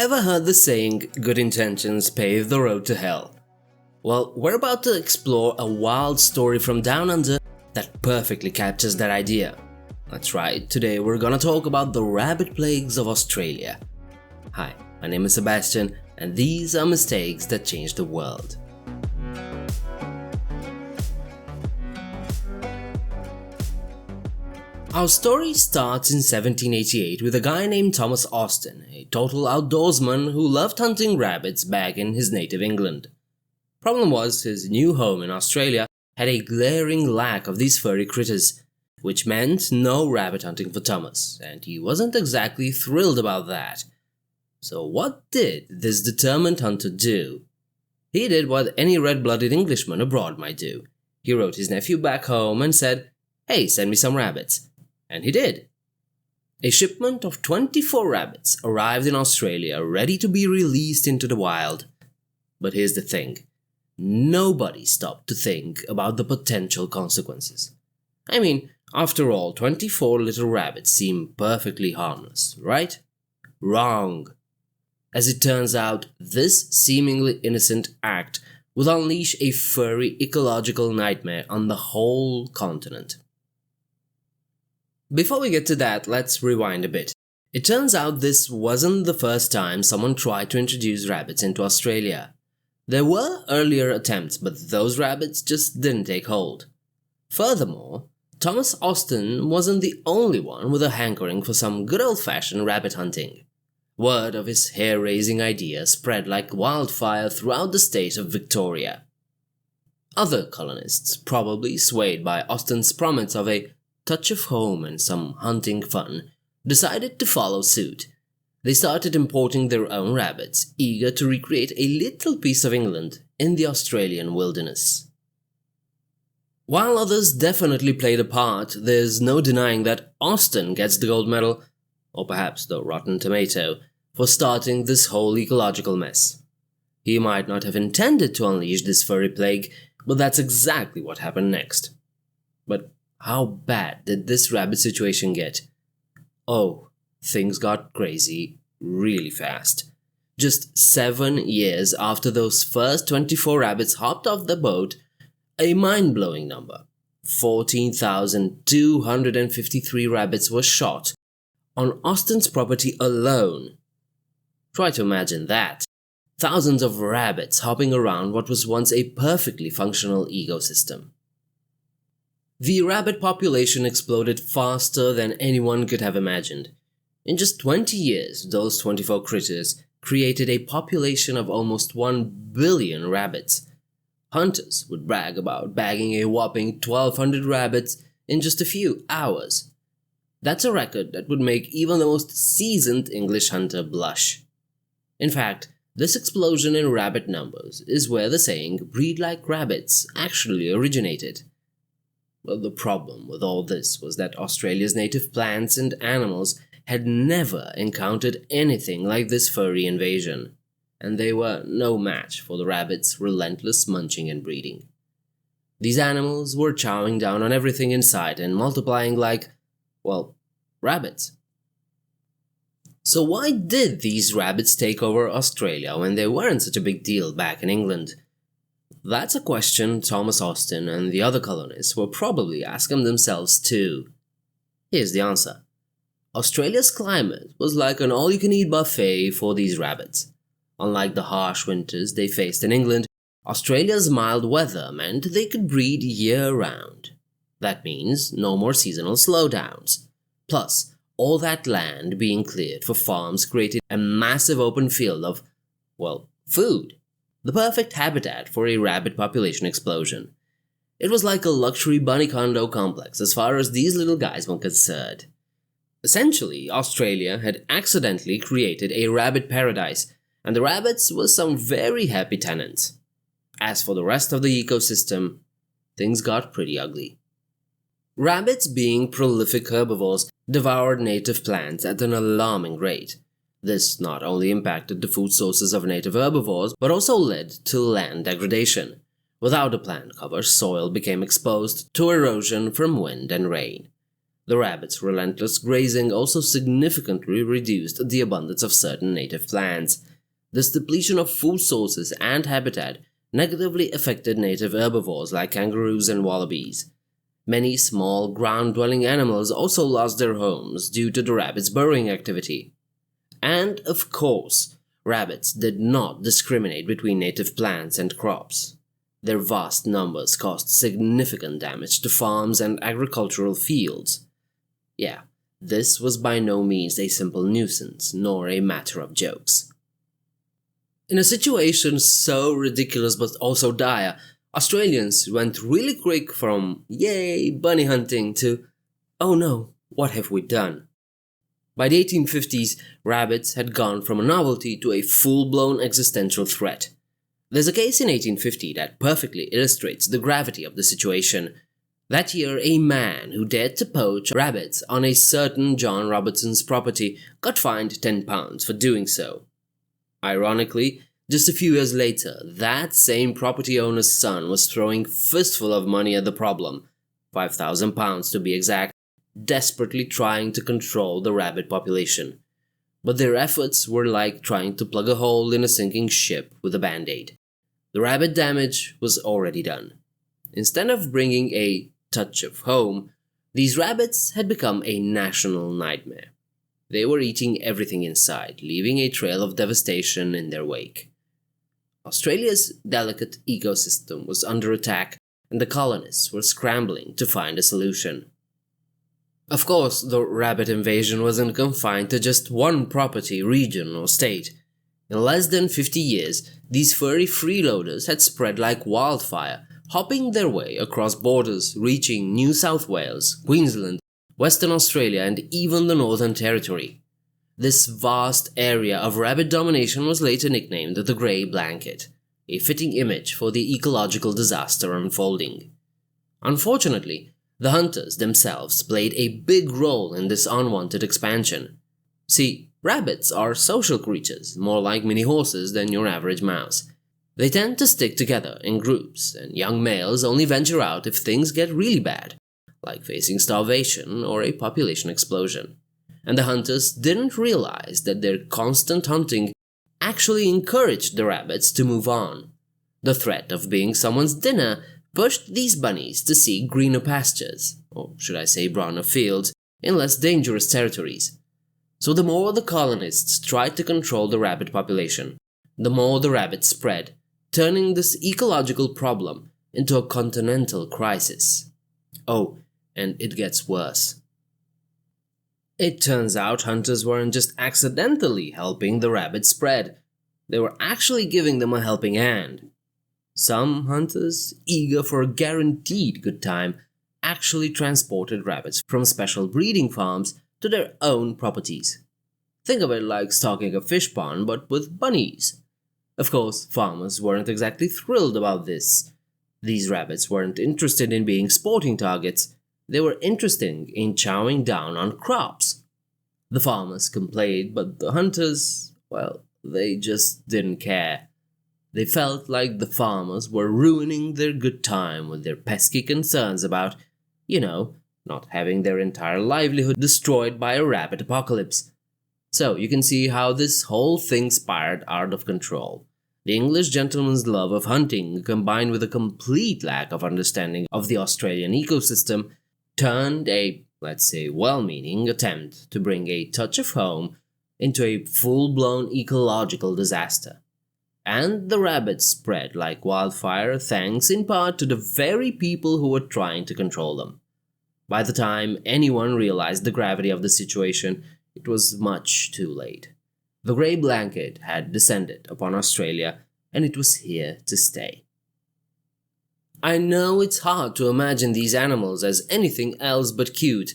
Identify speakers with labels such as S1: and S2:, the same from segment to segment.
S1: Ever heard the saying, good intentions pave the road to hell? Well, we're about to explore a wild story from down under that perfectly captures that idea. That's right, today we're gonna talk about the rabbit plagues of Australia. Hi, my name is Sebastian, and these are mistakes that changed the world. Our story starts in 1788 with a guy named Thomas Austin, a total outdoorsman who loved hunting rabbits back in his native England. Problem was, his new home in Australia had a glaring lack of these furry critters, which meant no rabbit hunting for Thomas, and he wasn't exactly thrilled about that. So what did this determined hunter do? He did what any red-blooded Englishman abroad might do. He wrote his nephew back home and said, "Hey, send me some rabbits." And he did. A shipment of 24 rabbits arrived in Australia ready to be released into the wild. But here's the thing. Nobody stopped to think about the potential consequences. I mean, after all, 24 little rabbits seem perfectly harmless, right? Wrong. As it turns out, this seemingly innocent act would unleash a furry ecological nightmare on the whole continent. Before we get to that, let's rewind a bit. It turns out this wasn't the first time someone tried to introduce rabbits into Australia. There were earlier attempts, but those rabbits just didn't take hold. Furthermore, Thomas Austin wasn't the only one with a hankering for some good old-fashioned rabbit hunting. Word of his hair-raising idea spread like wildfire throughout the state of Victoria. Other colonists, probably swayed by Austin's promise of a touch of home and some hunting fun, decided to follow suit. They started importing their own rabbits, eager to recreate a little piece of England in the Australian wilderness. While others definitely played a part, there's no denying that Austin gets the gold medal, or perhaps the rotten tomato, for starting this whole ecological mess. He might not have intended to unleash this furry plague, but that's exactly what happened next. But how bad did this rabbit situation get? Oh, things got crazy really fast. Just 7 years after those first 24 rabbits hopped off the boat, a mind-blowing number, 14,253 rabbits were shot on Austin's property alone. Try to imagine that. Thousands of rabbits hopping around what was once a perfectly functional ecosystem. The rabbit population exploded faster than anyone could have imagined. In just 20 years, those 24 critters created a population of almost 1 billion rabbits. Hunters would brag about bagging a whopping 1,200 rabbits in just a few hours. That's a record that would make even the most seasoned English hunter blush. In fact, this explosion in rabbit numbers is where the saying, "breed like rabbits," actually originated. Well, the problem with all this was that Australia's native plants and animals had never encountered anything like this furry invasion, and they were no match for the rabbits' relentless munching and breeding. These animals were chowing down on everything in sight and multiplying like, well, rabbits. So why did these rabbits take over Australia when they weren't such a big deal back in England? That's a question Thomas Austin and the other colonists were probably asking themselves too. Here's the answer. Australia's climate was like an all-you-can-eat buffet for these rabbits. Unlike the harsh winters they faced in England, Australia's mild weather meant they could breed year-round. That means no more seasonal slowdowns. Plus, all that land being cleared for farms created a massive open field of, well, food. The perfect habitat for a rabbit population explosion. It was like a luxury bunny condo complex as far as these little guys were concerned. Essentially, Australia had accidentally created a rabbit paradise, and the rabbits were some very happy tenants. As for the rest of the ecosystem, things got pretty ugly. Rabbits, being prolific herbivores, devoured native plants at an alarming rate. This not only impacted the food sources of native herbivores, but also led to land degradation. Without a plant cover, soil became exposed to erosion from wind and rain. The rabbits' relentless grazing also significantly reduced the abundance of certain native plants. This depletion of food sources and habitat negatively affected native herbivores like kangaroos and wallabies. Many small ground-dwelling animals also lost their homes due to the rabbits' burrowing activity. And, of course, rabbits did not discriminate between native plants and crops. Their vast numbers caused significant damage to farms and agricultural fields. Yeah, this was by no means a simple nuisance, nor a matter of jokes. In a situation so ridiculous but also dire, Australians went really quick from, yay, bunny hunting to, oh no, what have we done? By the 1850s, rabbits had gone from a novelty to a full-blown existential threat. There's a case in 1850 that perfectly illustrates the gravity of the situation. That year, a man who dared to poach rabbits on a certain John Robertson's property got fined £10 for doing so. Ironically, just a few years later, that same property owner's son was throwing fistful of money at the problem, £5,000 to be exact, desperately trying to control the rabbit population. But their efforts were like trying to plug a hole in a sinking ship with a band-aid. The rabbit damage was already done. Instead of bringing a touch of home, these rabbits had become a national nightmare. They were eating everything in sight, leaving a trail of devastation in their wake. Australia's delicate ecosystem was under attack, and the colonists were scrambling to find a solution. Of course, the rabbit invasion wasn't confined to just one property, region, or state. In less than 50 years, these furry freeloaders had spread like wildfire, hopping their way across borders, reaching New South Wales, Queensland, Western Australia, and even the Northern Territory. This vast area of rabbit domination was later nicknamed the Grey Blanket, a fitting image for the ecological disaster unfolding. Unfortunately, the hunters themselves played a big role in this unwanted expansion. See, rabbits are social creatures, more like mini horses than your average mouse. They tend to stick together in groups, and young males only venture out if things get really bad, like facing starvation or a population explosion. And the hunters didn't realize that their constant hunting actually encouraged the rabbits to move on. The threat of being someone's dinner pushed these bunnies to seek greener pastures, or should I say browner fields, in less dangerous territories. So the more the colonists tried to control the rabbit population, the more the rabbits spread, turning this ecological problem into a continental crisis. Oh, and it gets worse. It turns out hunters weren't just accidentally helping the rabbits spread, they were actually giving them a helping hand. Some hunters, eager for a guaranteed good time, actually transported rabbits from special breeding farms to their own properties. Think of it like stocking a fish pond but with bunnies. Of course, farmers weren't exactly thrilled about this. These rabbits weren't interested in being sporting targets, they were interested in chowing down on crops. The farmers complained, but the hunters, well, they just didn't care. They felt like the farmers were ruining their good time with their pesky concerns about, not having their entire livelihood destroyed by a rabbit apocalypse. So you can see how this whole thing spiraled out of control. The English gentleman's love of hunting, combined with a complete lack of understanding of the Australian ecosystem, turned a, let's say, well-meaning attempt to bring a touch of home into a full-blown ecological disaster. And the rabbits spread like wildfire thanks in part to the very people who were trying to control them. By the time anyone realized the gravity of the situation, it was much too late. The grey blanket had descended upon Australia, and it was here to stay. I know it's hard to imagine these animals as anything else but cute,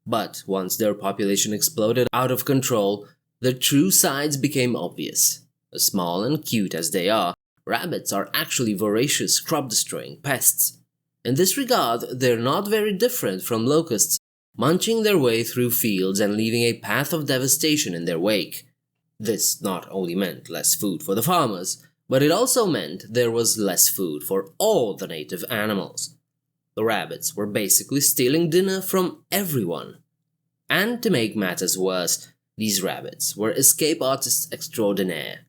S1: but once their population exploded out of control, their true sides became obvious. As small and cute as they are, rabbits are actually voracious crop-destroying pests. In this regard, they're not very different from locusts, munching their way through fields and leaving a path of devastation in their wake. This not only meant less food for the farmers, but it also meant there was less food for all the native animals. The rabbits were basically stealing dinner from everyone. And to make matters worse, these rabbits were escape artists extraordinaire.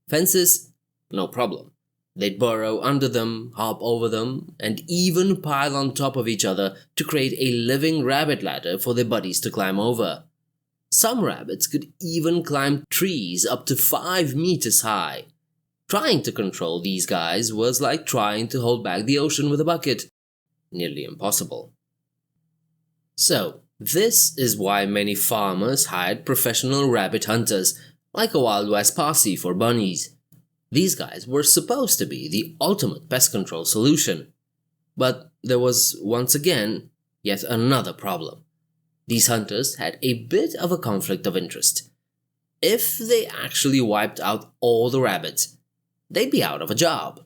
S1: Fences? No problem. They'd burrow under them, hop over them, and even pile on top of each other to create a living rabbit ladder for their buddies to climb over. Some rabbits could even climb trees up to 5 meters high. Trying to control these guys was like trying to hold back the ocean with a bucket. Nearly impossible. So, this is why many farmers hired professional rabbit hunters, like a Wild West posse for bunnies. These guys were supposed to be the ultimate pest control solution. But there was, once again, yet another problem. These hunters had a bit of a conflict of interest. If they actually wiped out all the rabbits, they'd be out of a job.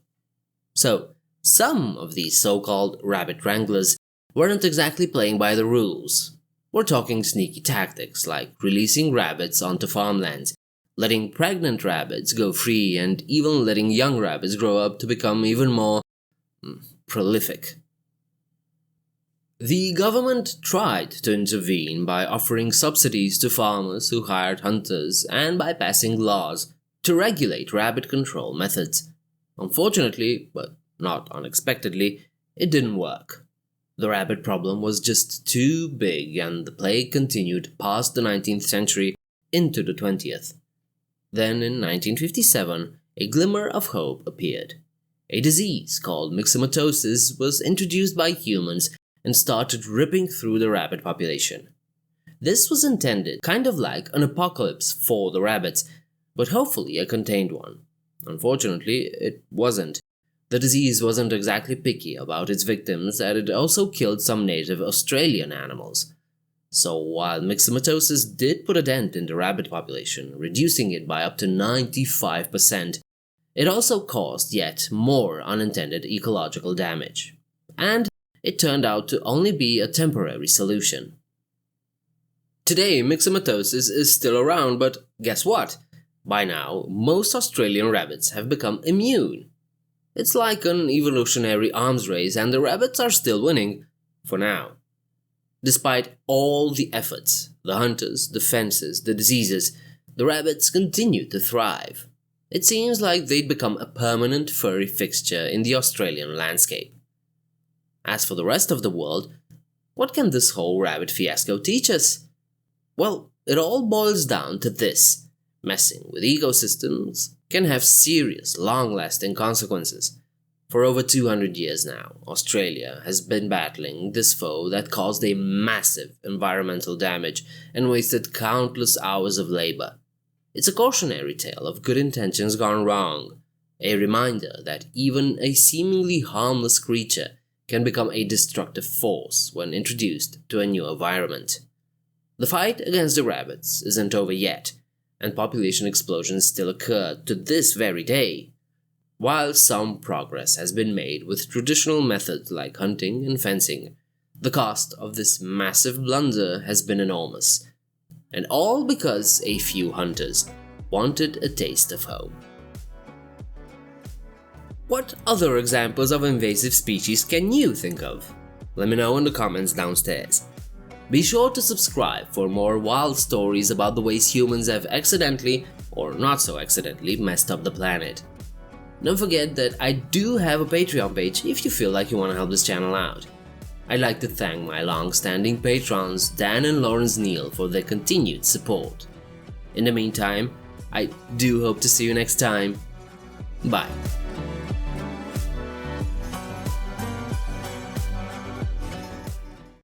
S1: So, some of these so-called rabbit wranglers weren't exactly playing by the rules. We're talking sneaky tactics like releasing rabbits onto farmlands, letting pregnant rabbits go free, and even letting young rabbits grow up to become even more prolific. The government tried to intervene by offering subsidies to farmers who hired hunters and by passing laws to regulate rabbit control methods. Unfortunately, but not unexpectedly, it didn't work. The rabbit problem was just too big, and the plague continued past the 19th century into the 20th. Then in 1957, a glimmer of hope appeared. A disease called myxomatosis was introduced by humans and started ripping through the rabbit population. This was intended kind of like an apocalypse for the rabbits, but hopefully a contained one. Unfortunately, it wasn't. The disease wasn't exactly picky about its victims, and it also killed some native Australian animals. So while myxomatosis did put a dent in the rabbit population, reducing it by up to 95%, it also caused yet more unintended ecological damage. And it turned out to only be a temporary solution. Today, myxomatosis is still around, but guess what? By now, most Australian rabbits have become immune. It's like an evolutionary arms race, and the rabbits are still winning, for now. Despite all the efforts, the hunters, the fences, the diseases, the rabbits continue to thrive. It seems like they'd become a permanent furry fixture in the Australian landscape. As for the rest of the world, what can this whole rabbit fiasco teach us? Well, it all boils down to this. Messing with ecosystems can have serious, long-lasting consequences. For over 200 years now, Australia has been battling this foe that caused a massive environmental damage and wasted countless hours of labor. It's a cautionary tale of good intentions gone wrong, a reminder that even a seemingly harmless creature can become a destructive force when introduced to a new environment. The fight against the rabbits isn't over yet, and population explosions still occur to this very day. While some progress has been made with traditional methods like hunting and fencing, the cost of this massive blunder has been enormous, and all because a few hunters wanted a taste of home. What other examples of invasive species can you think of? Let me know in the comments downstairs. Be sure to subscribe for more wild stories about the ways humans have accidentally, or not so accidentally, messed up the planet. Don't forget that I do have a Patreon page if you feel like you want to help this channel out. I'd like to thank my long-standing patrons Dan and Lawrence Neal for their continued support. In the meantime, I do hope to see you next time. Bye.